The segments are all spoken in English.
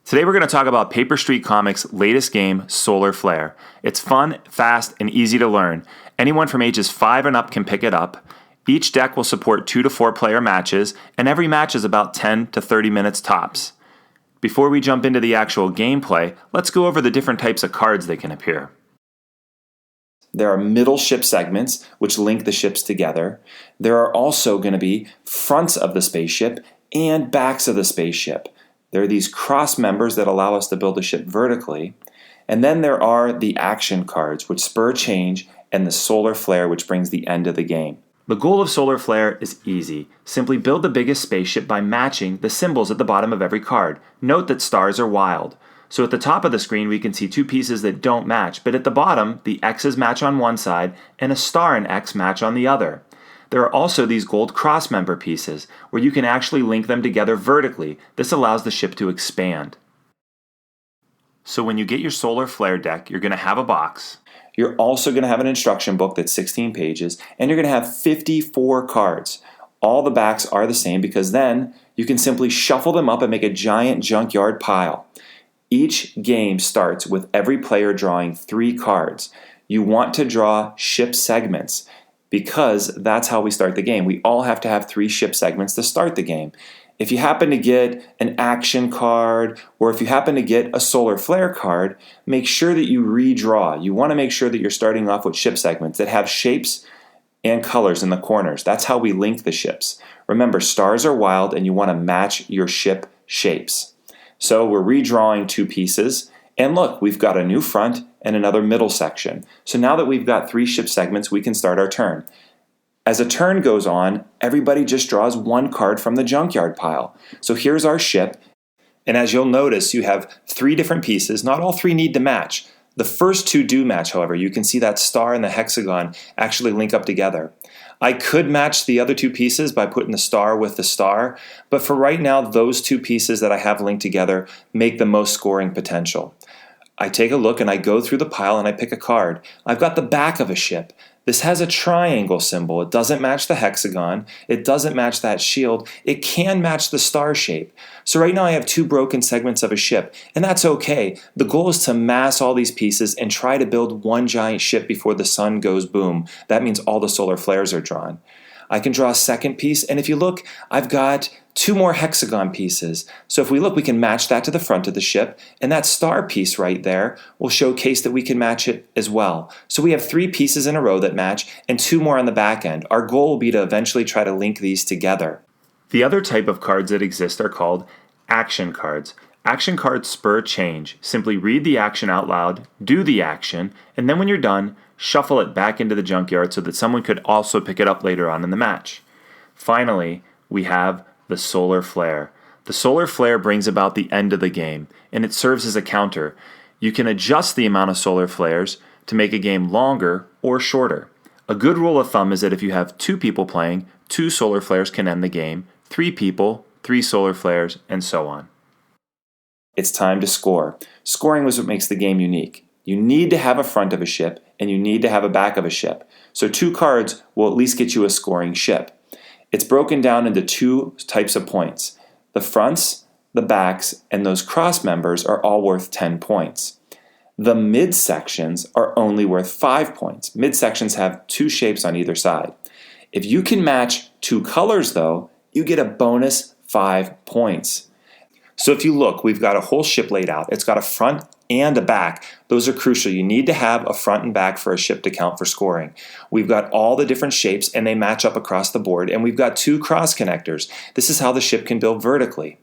Today we're going to talk about Paper Street Comics' latest game, Solar Flare. It's fun, fast, and easy to learn. Anyone from ages 5 and up can pick it up. Each deck will support 2 to 4 player matches, and every match is about 10 to 30 minutes tops. Before we jump into the actual gameplay, let's go over the different types of cards that can appear. There are middle ship segments, which link the ships together. There are also going to be fronts of the spaceship and backs of the spaceship. There are these cross members that allow us to build a ship vertically. And then there are the action cards, which spur change, and the Solar Flare, which brings the end of the game. The goal of Solar Flare is easy. Simply build the biggest spaceship by matching the symbols at the bottom of every card. Note that stars are wild. So at the top of the screen, we can see 2 pieces that don't match, but at the bottom, the X's match on one side and a star and X match on the other. There are also these gold cross-member pieces, where you can actually link them together vertically. This allows the ship to expand. So when you get your Solar Flare deck, you're going to have a box. You're also going to have an instruction book that's 16 pages, and you're going to have 54 cards. All the backs are the same because then you can simply shuffle them up and make a giant junkyard pile. Each game starts with every player drawing 3 cards. You want to draw ship segments, because that's how we start the game. We all have to have 3 ship segments to start the game. If you happen to get an action card, or if you happen to get a Solar Flare card, make sure that you redraw. You want to make sure that you're starting off with ship segments that have shapes and colors in the corners. That's how we link the ships. Remember, stars are wild and you want to match your ship shapes. So we're redrawing 2 pieces, and look, we've got a new front and another middle section. So now that we've got 3 ship segments, we can start our turn. As a turn goes on, everybody just draws 1 card from the junkyard pile. So here's our ship, and as you'll notice, you have 3 different pieces. Not all 3 need to match. The first 2 do match, however. You can see that star and the hexagon actually link up together. I could match the other 2 pieces by putting the star with the star, but for right now, those 2 pieces that I have linked together make the most scoring potential. I take a look and I go through the pile and I pick a card. I've got the back of a ship. This has a triangle symbol. It doesn't match the hexagon. It doesn't match that shield. It can match the star shape. So right now I have 2 broken segments of a ship, and that's okay. The goal is to mass all these pieces and try to build one giant ship before the sun goes boom. That means all the solar flares are drawn. I can draw a second piece, and if you look, I've got 2 more hexagon pieces. So if we look, we can match that to the front of the ship, and that star piece right there will showcase that we can match it as well. So we have 3 pieces in a row that match, and 2 more on the back end. Our goal will be to eventually try to link these together. The other type of cards that exist are called action cards. Action cards spur change. Simply read the action out loud, do the action, and then when you're done, shuffle it back into the junkyard so that someone could also pick it up later on in the match. Finally, we have the Solar Flare. The Solar Flare brings about the end of the game, and it serves as a counter. You can adjust the amount of solar flares to make a game longer or shorter. A good rule of thumb is that if you have 2 people playing, 2 solar flares can end the game, 3 people, 3 solar flares, and so on. It's time to score. Scoring is what makes the game unique. You need to have a front of a ship, and you need to have a back of a ship. So 2 cards will at least get you a scoring ship. It's broken down into 2 types of points. The fronts, the backs, and those cross members are all worth 10 points. The midsections are only worth 5 points. Midsections have 2 shapes on either side. If you can match 2 colors, though, you get a bonus 5 points. So if you look, we've got a whole ship laid out. It's got a front and a back. Those are crucial. You need to have a front and back for a ship to count for scoring. We've got all the different shapes and they match up across the board, and we've got 2 cross connectors. This is how the ship can build vertically.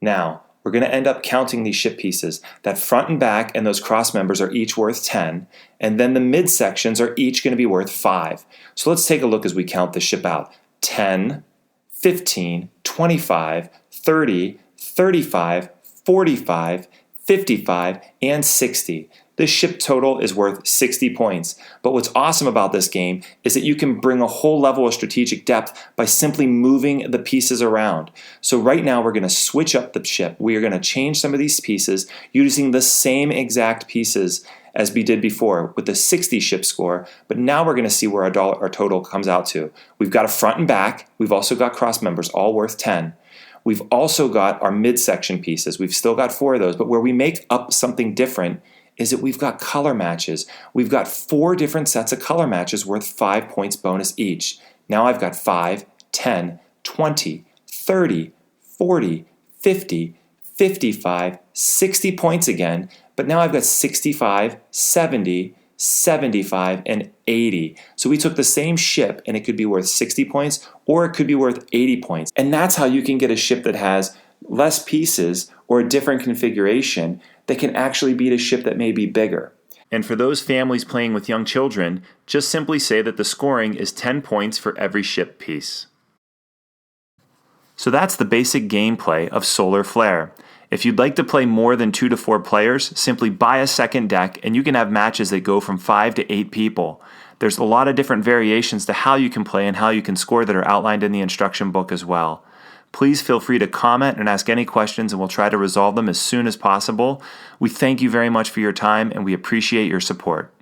Now, we're going to end up counting these ship pieces. That front and back and those cross members are each worth 10, and then the midsections are each going to be worth 5. So let's take a look as we count the ship out. 10, 15, 25, 30, 35, 45, 55, and 60. This ship total is worth 60 points. But what's awesome about this game is that you can bring a whole level of strategic depth by simply moving the pieces around. So right now we're going to switch up the ship. We are going to change some of these pieces using the same exact pieces as we did before with the 60 ship score, but now we're going to see where our total comes out to. We've got a front and back. We've also got cross members, all worth 10. We've also got our midsection pieces. We've still got 4 of those, but where we make up something different is that we've got color matches. We've got 4 different sets of color matches worth 5 points bonus each. Now I've got 5, 10, 20, 30, 40, 50, 55, 60 points again, but now I've got 65, 70, 75, and 80. So we took the same ship and it could be worth 60 points or it could be worth 80 points. And that's how you can get a ship that has less pieces or a different configuration that can actually beat a ship that may be bigger. And for those families playing with young children, just simply say that the scoring is 10 points for every ship piece. So that's the basic gameplay of Solar Flare. If you'd like to play more than 2 to 4 players, simply buy a second deck and you can have matches that go from 5 to 8 people. There's a lot of different variations to how you can play and how you can score that are outlined in the instruction book as well. Please feel free to comment and ask any questions and we'll try to resolve them as soon as possible. We thank you very much for your time and we appreciate your support.